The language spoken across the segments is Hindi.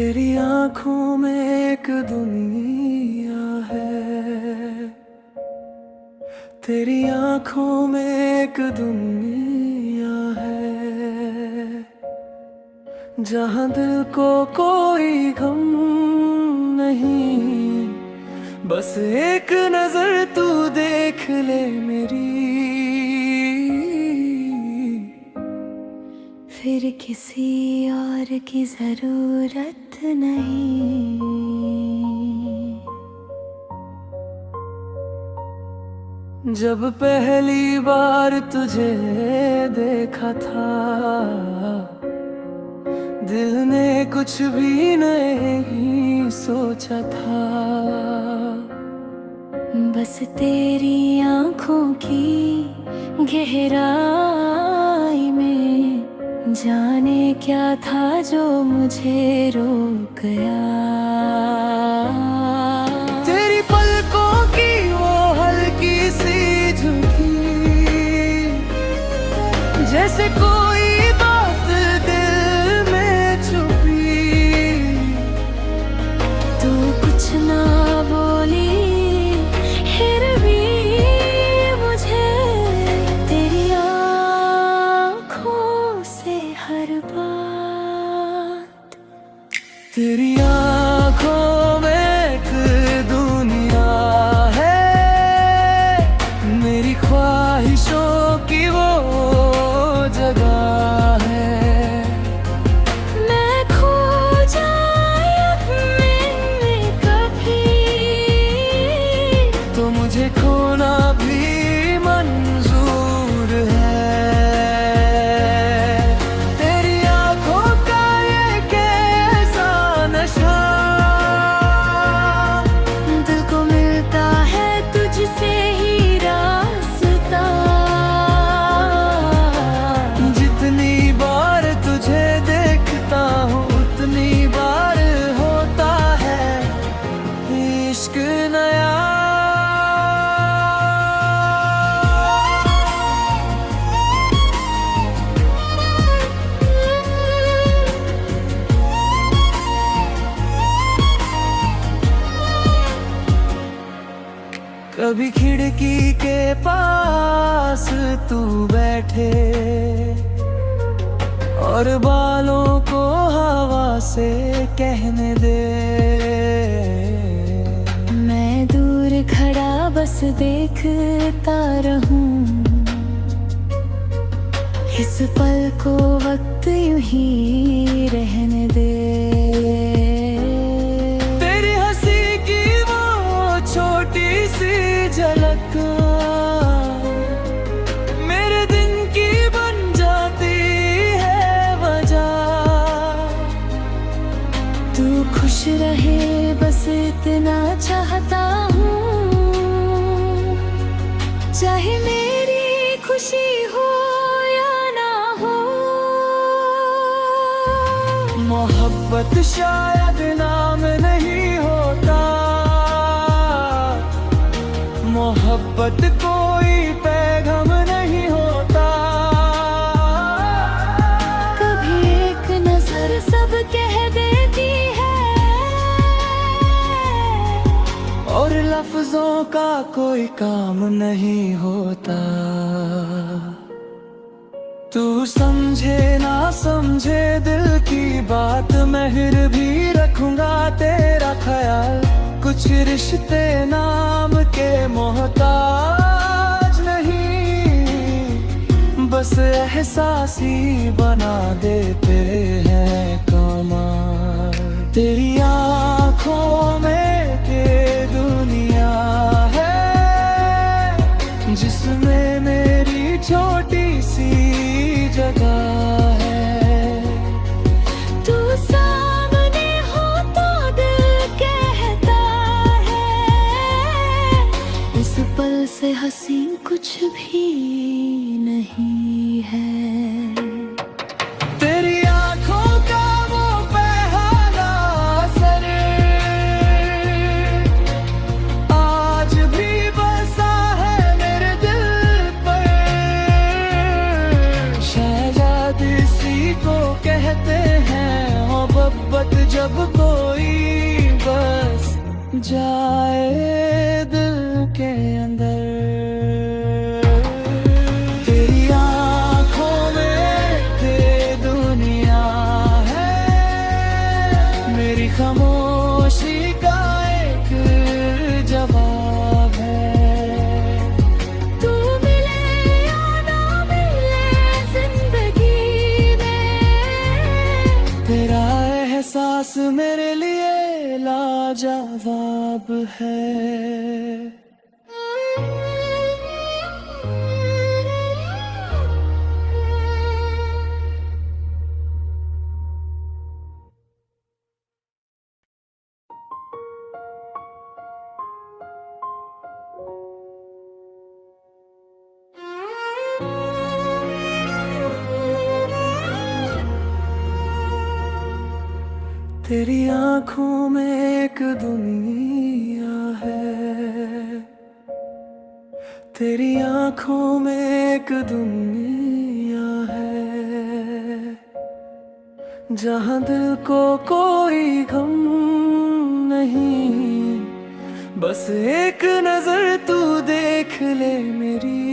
तेरी आंखों में एक दुनिया है, तेरी आंखों में एक दुनिया है, जहां दिल को कोई गम नहीं, बस एक नजर तू देख ले मेरी, फिर किसी और की जरूरत नहीं। जब पहली बार तुझे देखा था, दिल ने कुछ भी नहीं सोचा था, बस तेरी आंखों की गहराई में जाने क्या था जो मुझे रोक गया। तेरी पलकों की वो हल्की सी झुकी, जैसे कोई बात दिल में छुपी, तू कुछ ना बोली फिर भी मुझे तेरी आँखों से हर बात। तेरी आंखों में एक दुनिया है, मेरी ख्वाहिशों की वो जगह है। मैं खो जाए अपने कभी, तो मुझे खोना भी मंजूर है। तेरी आंखों का ये कैसा नशा, दिल को मिलता है तुझसे ही रास्ता। जितनी बार तुझे देखता हूँ उतनी बार होता है इश्क नया। कभी खिड़की के पास तू बैठे और बालों को हवा से कहने दे, मैं दूर खड़ा बस देखता रहूं, इस पल को वक्त यूं ही रहने दे। तेरी हंसी की वो छोटी सी झलक मेरे दिन की बन जाती है वजह। तू खुश रहे बस इतना चाहता हूँ, चाहे मेरी खुशी हो या ना हो। मोहब्बत शायद नाम नहीं होता, मोहब्बत कोई पैगाम नहीं होता। कभी एक नजर सब कह देती है, और लफ्जों का कोई काम नहीं होता। तू समझे ना समझे दिल की बात, मैं फिर भी रखूंगा तेरा ख्याल। कुछ रिश्ते नाम के मोहताज नहीं, बस एहसास ही बना देते हैं कमाल। तेरी आंखों में के दुनिया है, जिसमें मेरी छोटी सी जगह है। तू सामने हो तो दिल कहता है, इस पल से हंसी कुछ भी नहीं है। तेरी आंखों का वो पहला असर जब कोई बस जाए दिल के अंदर। तेरी आंखों में ये दुनिया है, मेरी खामोशी का एक जवाब है। तू मिले या ना मिले जिंदगी में, तेरा एहसास मेरे लिए लाजवाब है। तेरी आंखों में एक दुनिया है, तेरी आंखों में एक दुनिया है, जहां दिल को कोई गम नहीं। बस एक नजर तू देख ले मेरी,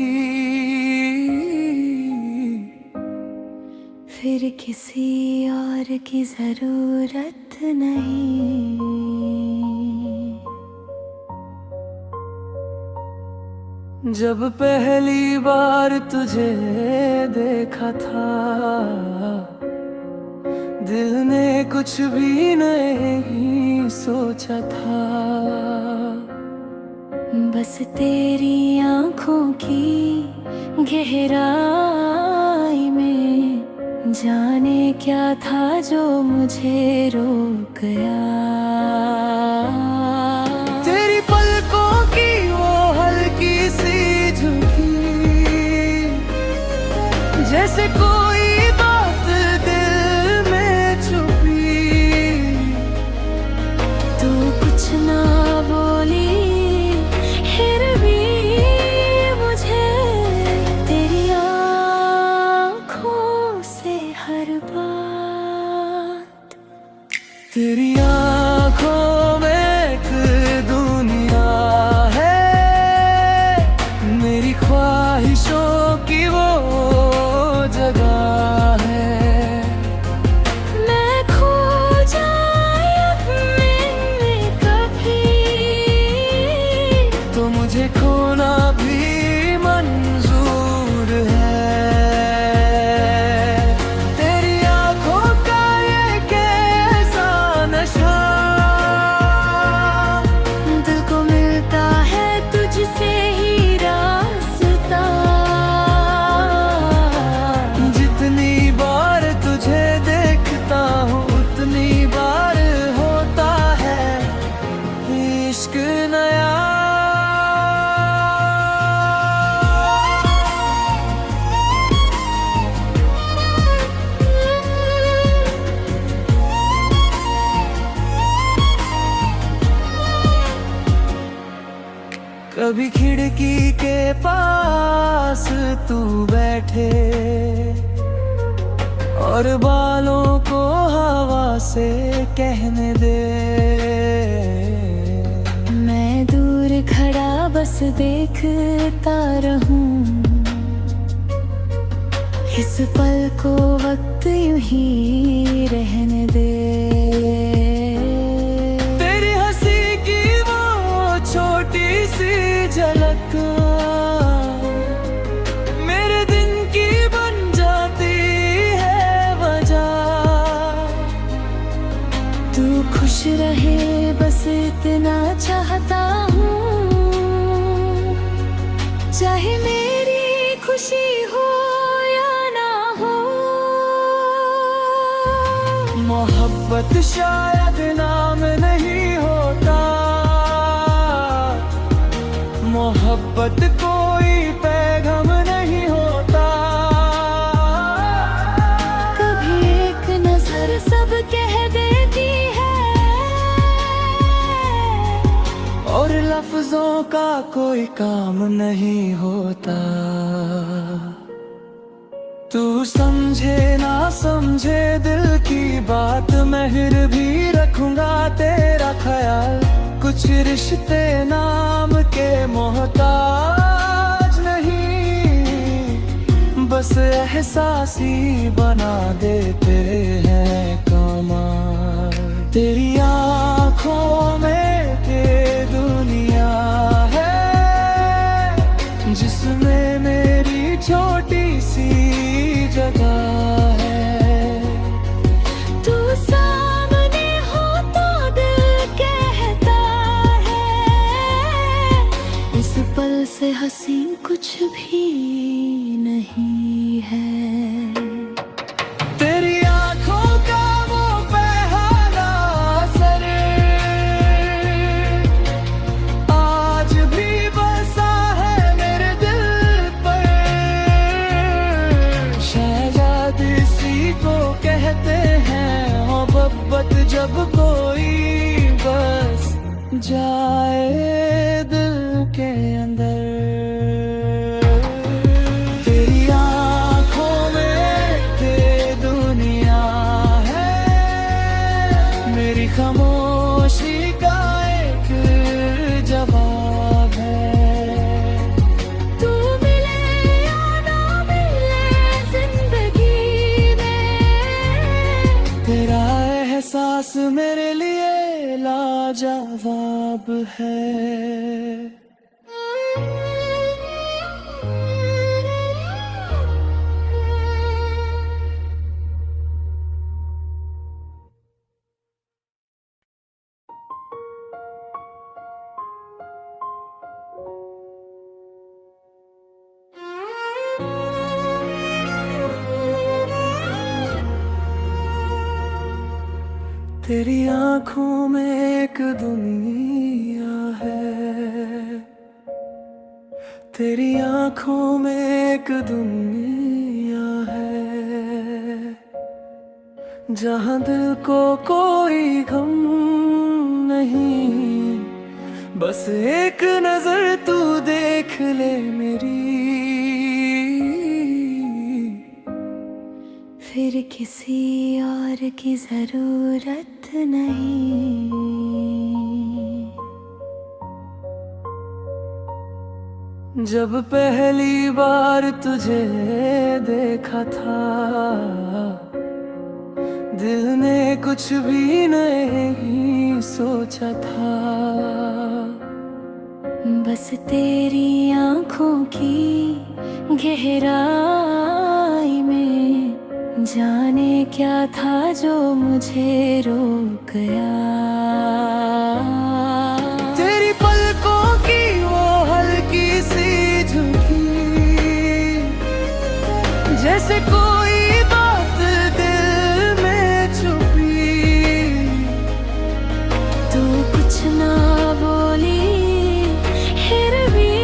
फिर किसी और की जरूरत नहीं। जब पहली बार तुझे देखा था, दिल ने कुछ भी नहीं सोचा था। बस तेरी आंखों की गहराई में जाने क्या था जो मुझे रोक गया। तेरी पलकों की वो हल्की सी झुकी, जैसे कोई बात दिल में छुपी। तू कुछ ना बोली फिर भी मुझे तेरी आँखों से हर बात। तेरी आंखों में एक दुनिया है, मेरी ख्वाहिशों की वो जगह है। मैं खो जाए अपने कभी, तो मुझे खोना भी मंजूर है। तेरी आंखों का ये कैसा नशा, दिल को मिलता है तुझसे ही रास्ता। जितनी बार तुझे देखता हूँ उतनी बार होता है इश्क नया। कभी खिड़की के पास तू बैठे और बालों को हवा से कहने दे। मैं दूर खड़ा बस देखता रहूं, इस पल को वक्त यूं ही रहने दे। तेरी हंसी की वो छोटी सी झलक मेरे दिन की बन जाती है वजह। तू खुश रहे बस इतना चाहता हूँ, चाहे मेरी खुशी हो या ना हो। मोहब्बत शायद नाम नहीं होता, मोहब्बत कोई पैगाम नहीं होता। कभी एक नजर सब कह देती है, और लफ्जों का कोई काम नहीं होता। तू समझे ना समझे दिल की बात, मैं फिर भी रखूंगा तेरा ख्याल। कुछ रिश्ते नाम के मोहताज नहीं, बस एहसास ही बना देते हैं कमाल। तेरी आँखों में के दुनिया है, जिसमें मेरी छोटी सी जगह है। तू सामने हो तो दिल कहता है, इस पल से हंसी कुछ भी नहीं है। तेरी आँखों का वो पहला असर आज भी बसा है मेरे दिल पर। शहजाद इसी को कहते हैं, मोहब्बत जब कोई बस जाए दिल के अंदर। तेरी आँखों में के दुनिया है, मेरी खामोशी का एक जवाब है। तू मिले या ना मिले जिंदगी में, तेरा एहसास मेरे लिए लाजवाब है। तेरी आँखों में एक दुनिया है, तेरी आँखों में एक दुनिया है, जहाँ दिल को कोई गम नहीं, बस एक नजर तू देख ले मेरी। फिर किसी और की जरूरत नहीं। जब पहली बार तुझे देखा था, दिल ने कुछ भी नहीं सोचा था। बस तेरी आँखों की गहराई में जाने क्या था जो मुझे रोक गया। तेरी पलकों की वो हल्की सी झुकी, जैसे कोई बात दिल में छुपी। तू कुछ ना बोली फिर भी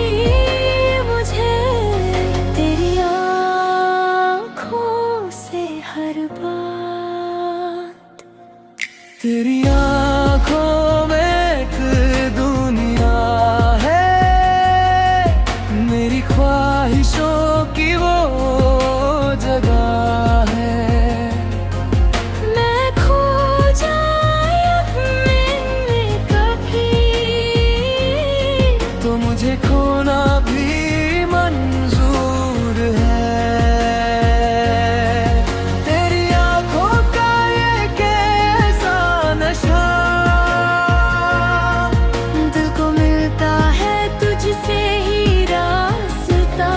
मुझे तेरी आँखों से हर बात। तेरी आँखों में एक दुनिया है, मेरी ख्वाहिशों की वो जगह है। मैं खो जाए अपने कभी, तो मुझे खोना भी मंजूर है। तेरी आँखों का ये कैसा नशा, दिल को मिलता है तुझसे ही रास्ता।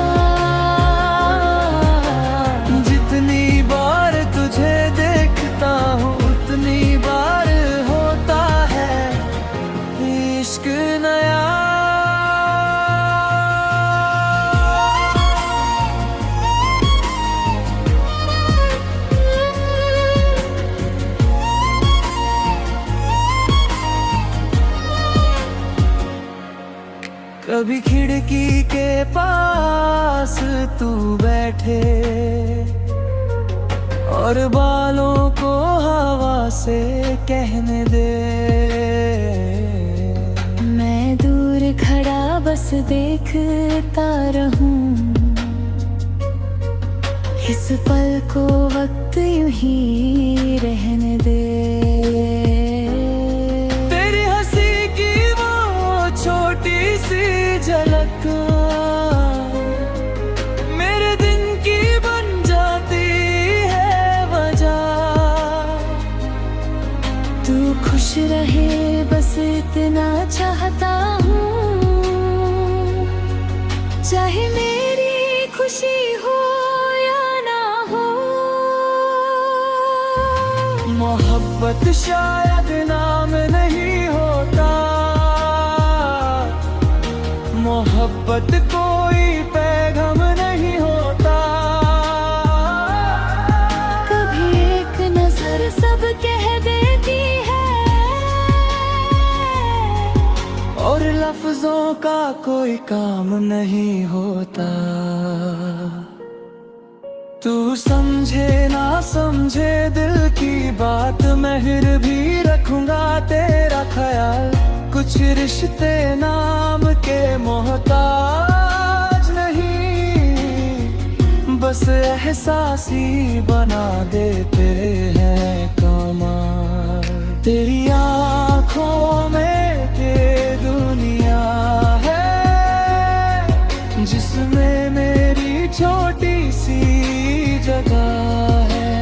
जितनी बार तुझे देखता हूँ उतनी बार होता है इश्क नया। कभी खिड़की के पास तू बैठे और बालों को हवा से कहने दे। मैं दूर खड़ा बस देखता रहूं, इस इस पल को वक्त यूं ही रहने दे। तेरी हंसी की वो छोटी सी झलक मेरे दिन की बन जाती है वजह। तू खुश रहे बस इतना चाहता हूँ, चाहे मेरी खुशी हो या ना हो। मोहब्बत शायद नाम नहीं होता, मोहब्बत कोई पैगाम नहीं होता। कभी एक नजर सब कह देती है, और लफ्जों का कोई काम नहीं होता। तू समझे ना समझे दिल की बात, मैं फिर भी रखूंगा तेरा ख्याल। कुछ रिश्ते नाम के मोहताज नहीं, बस एहसास ही बना देते हैं कमाल। तेरी आँखों में के दुनिया है, जिसमें मेरी छोटी सी जगह है।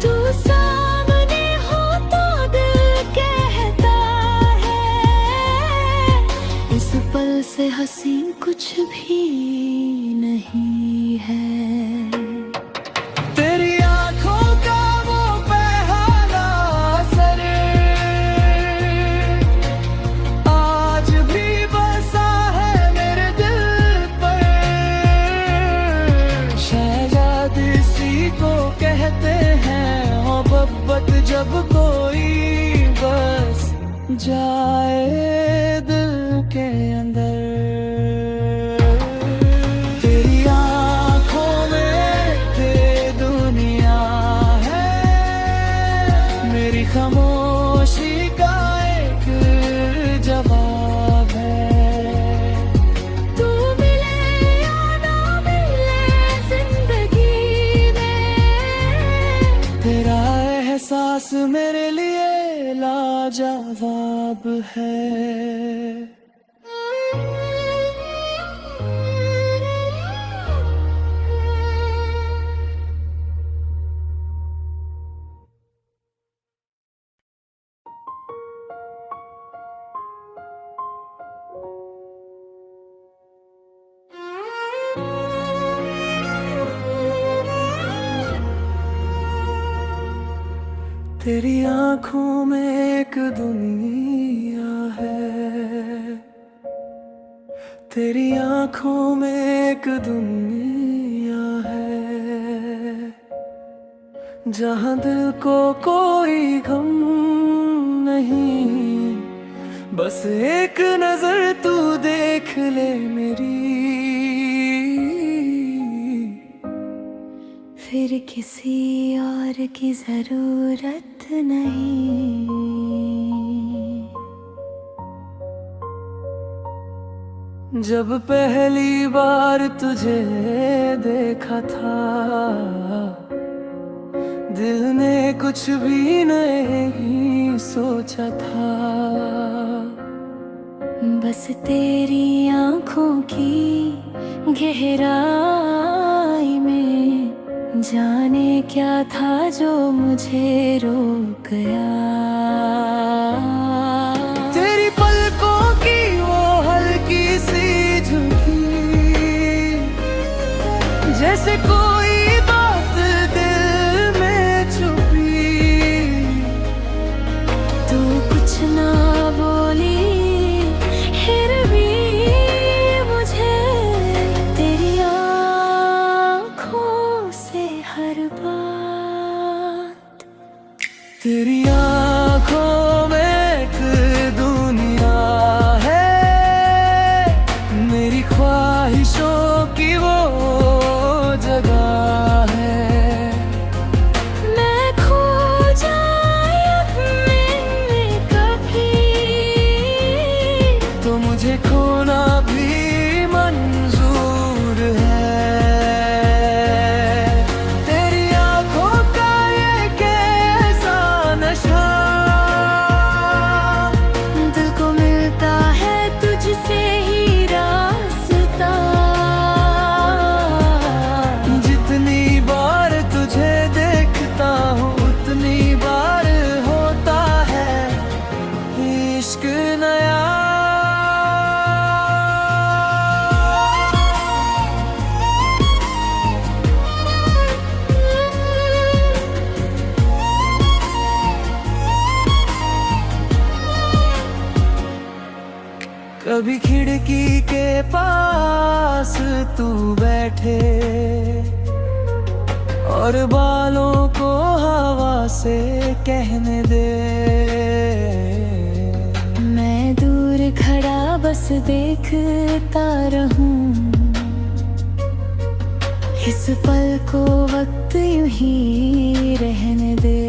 तू सामने हो तो दिल कहता है, इस पल से हसीन कुछ भी नहीं है। तेरी आँखों का वो पहला असर आज भी बसा है मेरे दिल पर। शहजाद इसी को कहते हैं मोहब्बत, जब कोई बस जाए दिल के अंदर। तेरी आँखों में के दुनिया है, मेरी खामोशी का एक जवाब है। तू मिले या ना मिले जिंदगी में, तेरा एहसास मेरे लिए लाजवाब है। तेरी आँखों में एक दुनिया है, तेरी आँखों में एक दुनिया है, जहाँ दिल को कोई गम नहीं। बस एक नजर तू देख ले मेरी, फिर किसी और की जरूरत नहीं। जब पहली बार तुझे देखा था, दिल ने कुछ भी नहीं सोचा था। बस तेरी आँखों की गहराई में जाने क्या था जो मुझे रोक गया। तेरी पलकों की वो हल्की सी झुकी, जैसे कोई बात दिल में छुपी। तू कुछ ना बोली, फिर भी मुझे तेरी आँखों से हर बात। तेरी आँखों में एक दुनिया है, मेरी ख्वाहिशों की वो जगह है। मैं खो जाए अपने में कभी, कभी खिड़की के पास तू बैठे और बालों को हवा से कहने दे। मैं दूर खड़ा बस देखता रहूं, इस पल को वक्त यूं ही रहने दे।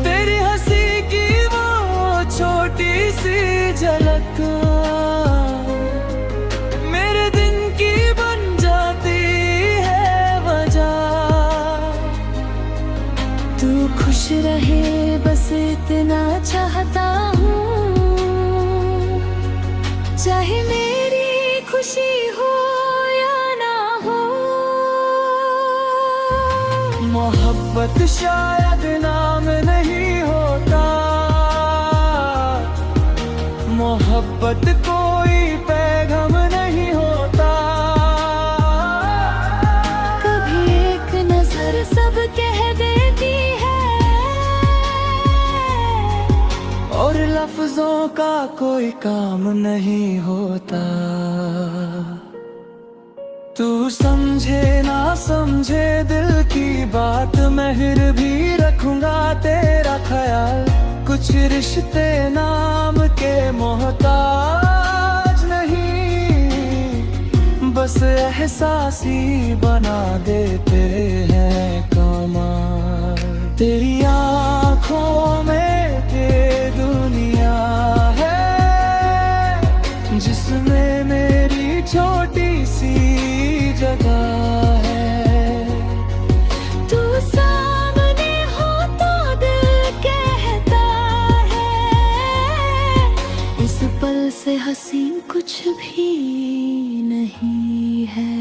तेरी हंसी की वो छोटी सी झलक मेरे दिन की बन जाती है वजह। तू खुश रहे बस इतना चाहता हूँ, चाहे मेरी खुशी हो या ना हो। मोहब्बत शायद नाम नहीं होता, मोहब्बत कोई पैगाम नहीं होता। कभी एक नजर सब कह देती है, और लफ्जों का कोई काम नहीं होता। तू समझे ना समझे दिल की बात, मैं फिर भी रखूंगा तेरा ख्याल। कुछ रिश्ते नाम के मोहताज नहीं, बस एहसास ही बना देते हैं कमाल। तेरी आँखों में ये दुनिया है जिसमें मेरी छोटी सी जगह है। तू सामने हो तो दिल कहता है, इस पल से हसीन कुछ भी नहीं है।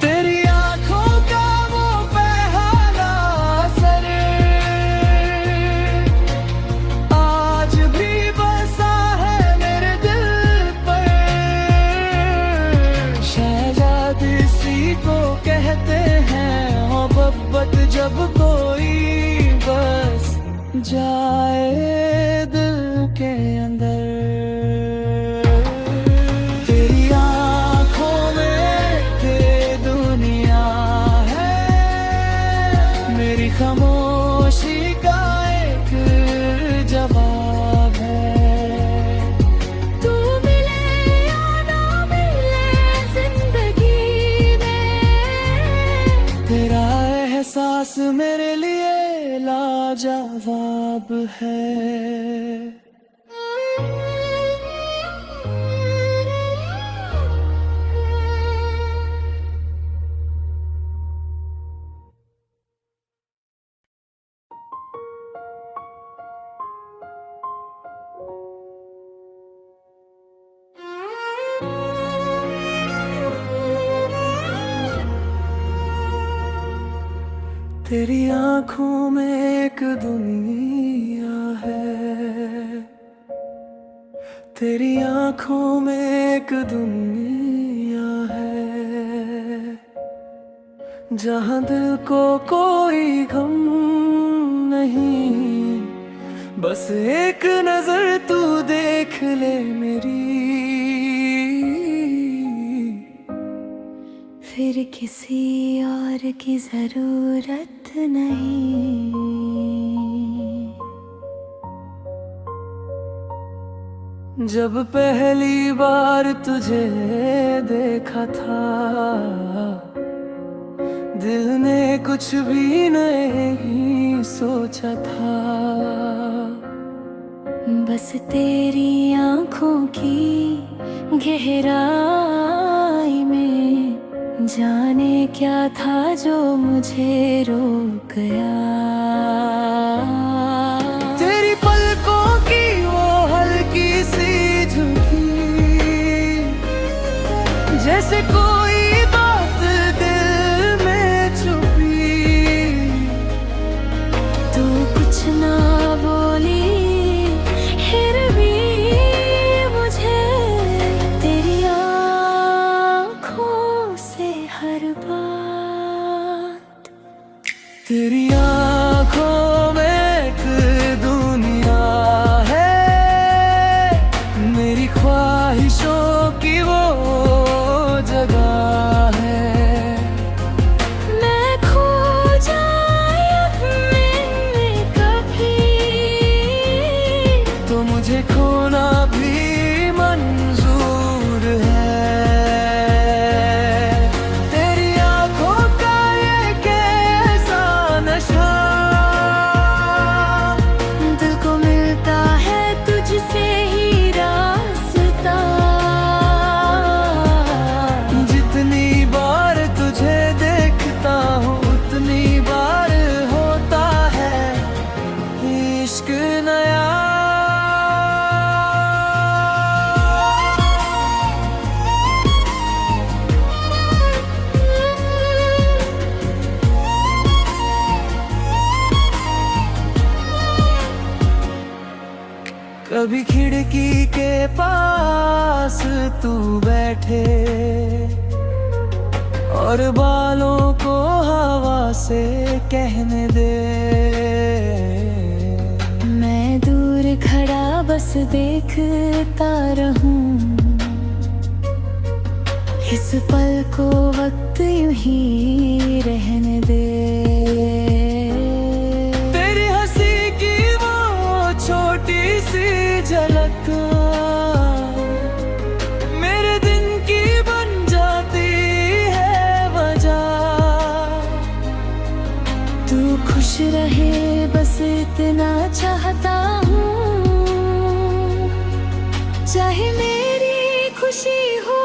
तेरी आँखों का वो पहला असर आज भी बसा है मेरे दिल पर। शहजादी सी को कहते हैं मोहब्बत, जब कोई बस जाए दिल के अंदर। तेरी आँखों में ये दुनिया है, मेरी खामोशी का एक जवाब है। तू मिले या ना मिले जिंदगी में, तेरा एहसास मेरे लिए लाजवाब है। तेरी आँखों में एक दुनिया है, तेरी आँखों में एक दुनिया है जहाँ दिल को कोई गम नहीं, बस एक नजर तू देख ले मेरी, फिर किसी और की जरूरत नहीं। जब पहली बार तुझे देखा था, दिल ने कुछ भी नहीं सोचा था। बस तेरी आँखों की गहराई में जाने क्या था जो मुझे रोक गया। तेरी पलकों की वो हल्की सी झुकी, जैसे कोई बात दिल में छुपी। तू कुछ ना बोली फिर भी मुझे तेरी आँखों से हर बात, तेरी आँखों में एक दुनिया है, नया। कभी खिड़की के पास तू बैठे और बालों को हवा से कहने दे। मैं दूर खड़ा बस देखता रहूं, इस पल को वक्त यूं ही रहने दे। तेरी हंसी की वो छोटी सी झलक मेरे दिन की बन जाती है वजह। तू खुश रहे बस इतना चाहता हूँ, चाहे मेरी खुशी हो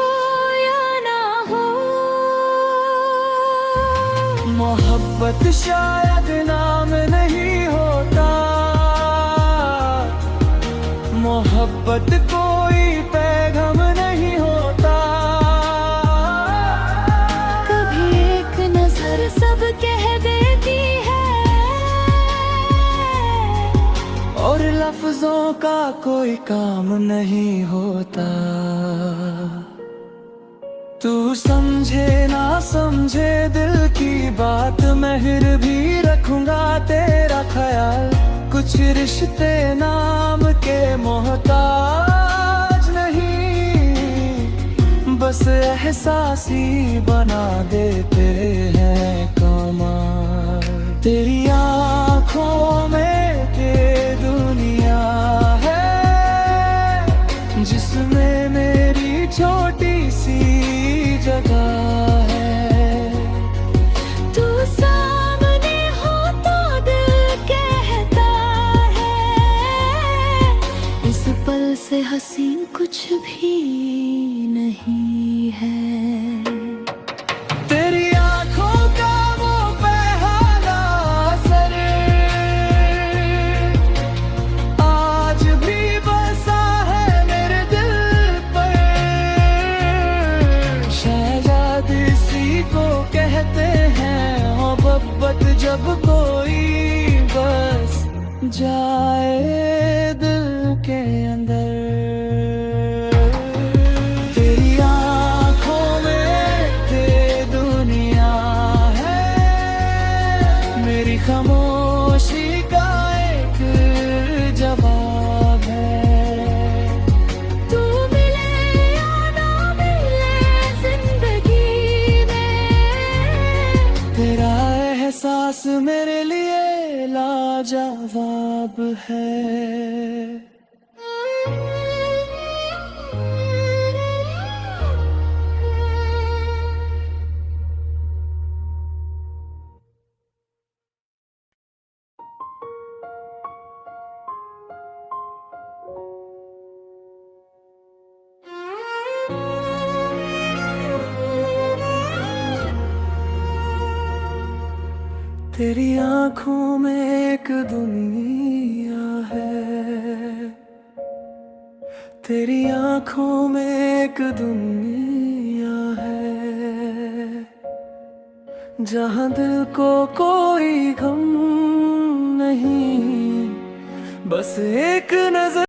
या ना हो। मोहब्बत शायद नाम नहीं होता, मोहब्बत कोई पैगाम नहीं होता। कभी एक नजर सब कह देती है, और लफ्जों का कोई काम नहीं होता। तू समझे ना समझे दिल की बात, मैं फिर भी रखूंगा तेरा ख्याल। कुछ रिश्ते नाम के मोहताज नहीं, बस एहसास ही बना देते हैं कमाल। तेरी आँखों में के दुनिया है, जिसमें मेरी छोटी सी जगह है। तू सामने हो तो दिल कहता है, इस पल से हसीन कुछ भी नहीं है। तेरी आँखों का वो पहला असर आज भी बसा है मेरे दिल पर। शहजाद इसी को कहते हैं मोहब्बत, जब कोई बस जाए दिल के अंदर। तेरी आँखों में के दुनिया है, मेरी खामोशी का एक जवाब है। तू मिले या ना मिले जिंदगी में, तेरा एहसास मेरे लिए लाजवाब है। तेरी आँखों में एक दुनिया है, तेरी आँखों में एक दुनिया है, जहाँ दिल को कोई गम नहीं, बस एक नजर